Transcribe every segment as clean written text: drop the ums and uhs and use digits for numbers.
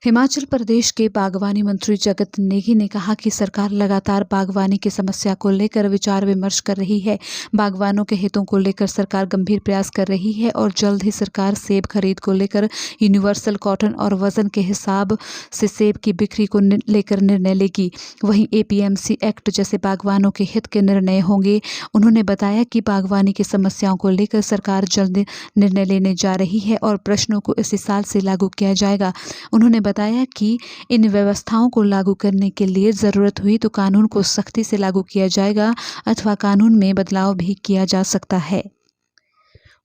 हिमाचल प्रदेश के बागवानी मंत्री जगत नेगी ने कहा कि सरकार लगातार बागवानी की समस्या को लेकर विचार विमर्श कर रही है। बागवानों के हितों को लेकर सरकार गंभीर प्रयास कर रही है और जल्द ही सरकार सेब खरीद को लेकर यूनिवर्सल कॉटन और वजन के हिसाब से सेब की बिक्री को लेकर निर्णय लेगी। वहीं एपीएमसी एक्ट जैसे बागवानों के हित के निर्णय होंगे। उन्होंने बताया कि बागवानी की समस्याओं को लेकर सरकार जल्द निर्णय लेने जा रही है और प्रश्नों को इसी साल से लागू किया जाएगा। उन्होंने बताया कि इन व्यवस्थाओं को लागू करने के लिए ज़रूरत हुई तो कानून को सख्ती से लागू किया जाएगा अथवा कानून में बदलाव भी किया जा सकता है।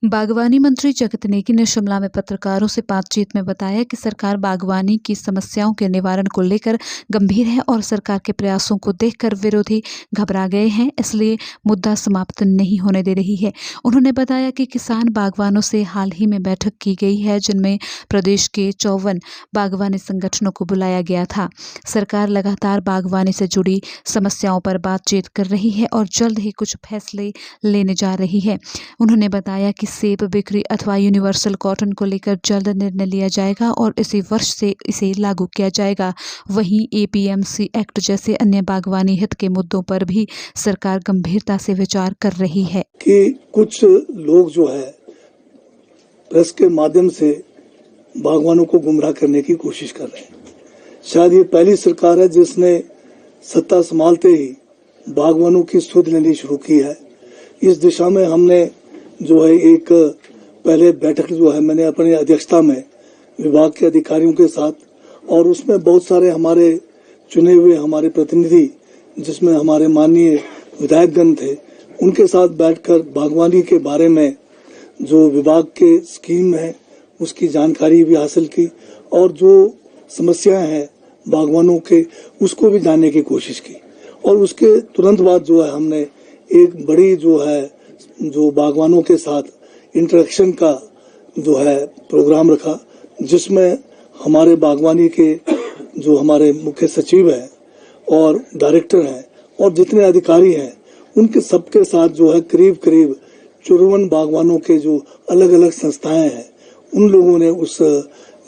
बागवानी मंत्री जगत नेगी ने शिमला में पत्रकारों से बातचीत में बताया कि सरकार बागवानी की समस्याओं के निवारण को लेकर गंभीर है और सरकार के प्रयासों को देखकर विरोधी घबरा गए हैं, इसलिए मुद्दा समाप्त नहीं होने दे रही है। उन्होंने बताया कि किसान बागवानों से हाल ही में बैठक की गई है, जिनमें प्रदेश के 54 बागवानी संगठनों को बुलाया गया था। सरकार लगातार बागवानी से जुड़ी समस्याओं पर बातचीत कर रही है और जल्द ही कुछ फैसले लेने जा रही है। उन्होंने बताया कि सेब बिक्री अथवा यूनिवर्सल कॉटन को लेकर जल्द निर्णय लिया जाएगा और इसी वर्ष से इसे लागू किया जाएगा। वहीं एपीएमसी एक्ट जैसे अन्य बागवानी हित के मुद्दों पर भी सरकार गंभीरता से विचार कर रही है कि कुछ लोग जो है प्रेस के माध्यम से बागवानों को गुमराह करने की कोशिश कर रहे हैं। शायद ये पहली सरकार है जिसने सत्ता संभालते ही बागवानों की सुध लेनी शुरू की है। इस दिशा में हमने जो है एक पहले बैठक जो है मैंने अपनी अध्यक्षता में विभाग के अधिकारियों के साथ, और उसमें बहुत सारे हमारे चुने हुए हमारे प्रतिनिधि जिसमें हमारे माननीय विधायकगण थे, उनके साथ बैठकर बागवानी के बारे में जो विभाग के स्कीम है उसकी जानकारी भी हासिल की और जो समस्याएं हैं बागवानों के उसको भी जानने की कोशिश की। और उसके तुरंत बाद जो है हमने एक बड़ी जो बागवानों के साथ इंटरेक्शन का जो है प्रोग्राम रखा, जिसमें हमारे बागवानी के जो हमारे मुख्य सचिव हैं और डायरेक्टर हैं और जितने अधिकारी हैं उनके सबके साथ जो है करीब 54 बागवानों के जो अलग अलग संस्थाएं हैं उन लोगों ने उस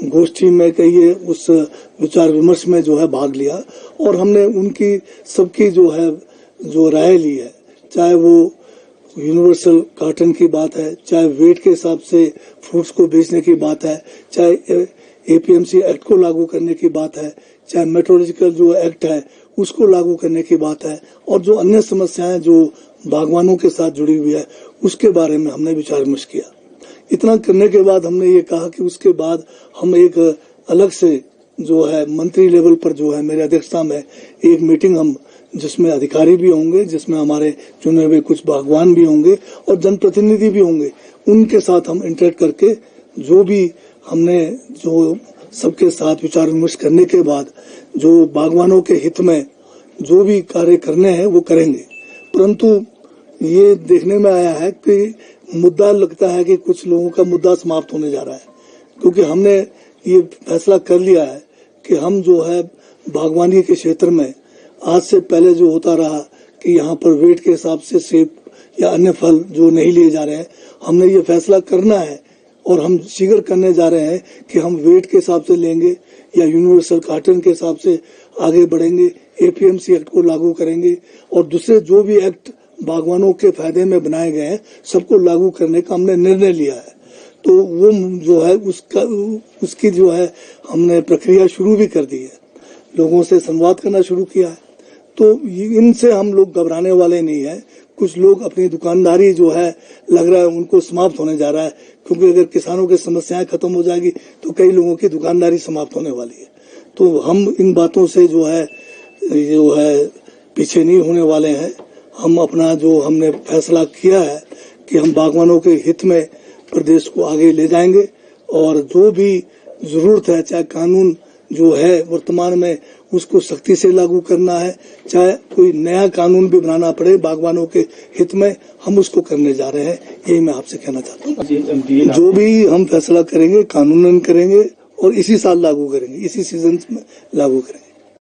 गोष्ठी में कहिए उस विचार विमर्श में जो है भाग लिया और हमने उनकी सबकी जो राय ली है, चाहे वो यूनिवर्सल कॉटन की बात है, चाहे वेट के हिसाब से फ्रूट्स को बेचने की बात है, चाहे एपीएमसी एक्ट को लागू करने की बात है, चाहे मेट्रोलॉजिकल जो एक्ट है उसको लागू करने की बात है, और जो अन्य समस्याएं जो बागवानों के साथ जुड़ी हुई है उसके बारे में हमने विचार विमर्श किया। इतना करने के बाद हमने ये कहा कि उसके बाद हम एक अलग से जो है मंत्री लेवल पर जो है मेरे अध्यक्षता में एक मीटिंग हम जिसमें अधिकारी भी होंगे, जिसमें हमारे चुने हुए कुछ बागवान भी होंगे और जनप्रतिनिधि भी होंगे, उनके साथ हम इंटरेक्ट करके जो भी हमने जो सबके साथ विचार विमर्श करने के बाद जो बागवानों के हित में जो भी कार्य करने हैं वो करेंगे। परंतु ये देखने में आया है कि मुद्दा लगता है कि कुछ लोगों का मुद्दा समाप्त होने जा रहा है, क्योंकि हमने ये फैसला कर लिया है कि हम जो है बागवानी के क्षेत्र में आज से पहले जो होता रहा कि यहाँ पर वेट के हिसाब से सेब या अन्य फल जो नहीं लिए जा रहे हैं, हमने ये फैसला करना है और हम शीघ्र करने जा रहे हैं कि हम वेट के हिसाब से लेंगे या यूनिवर्सल कॉटन के हिसाब से आगे बढ़ेंगे, एपीएमसी एक्ट को लागू करेंगे और दूसरे जो भी एक्ट बागवानों के फायदे में बनाए गए हैं सबको लागू करने का हमने निर्णय लिया है। तो वो जो है उसकी जो है हमने प्रक्रिया शुरू भी कर दी है, लोगों से संवाद करना शुरू किया है। तो इनसे हम लोग घबराने वाले नहीं है। कुछ लोग अपनी दुकानदारी जो है लग रहा है उनको समाप्त होने जा रहा है, क्योंकि अगर किसानों की समस्याएं खत्म हो जाएगी तो कई लोगों की दुकानदारी समाप्त होने वाली है। तो हम इन बातों से जो है पीछे नहीं होने वाले हैं। हम अपना जो हमने फैसला किया है कि हम बागवानों के हित में प्रदेश को आगे ले जाएंगे और जो भी जरूरत है, चाहे कानून जो है वर्तमान में उसको सख्ती से लागू करना है, चाहे कोई नया कानून भी बनाना पड़े बागवानों के हित में, हम उसको करने जा रहे हैं। यही मैं आपसे कहना चाहता हूँ। जो भी हम फैसला करेंगे कानूनन करेंगे और इसी साल लागू करेंगे, इसी सीजन में लागू करेंगे।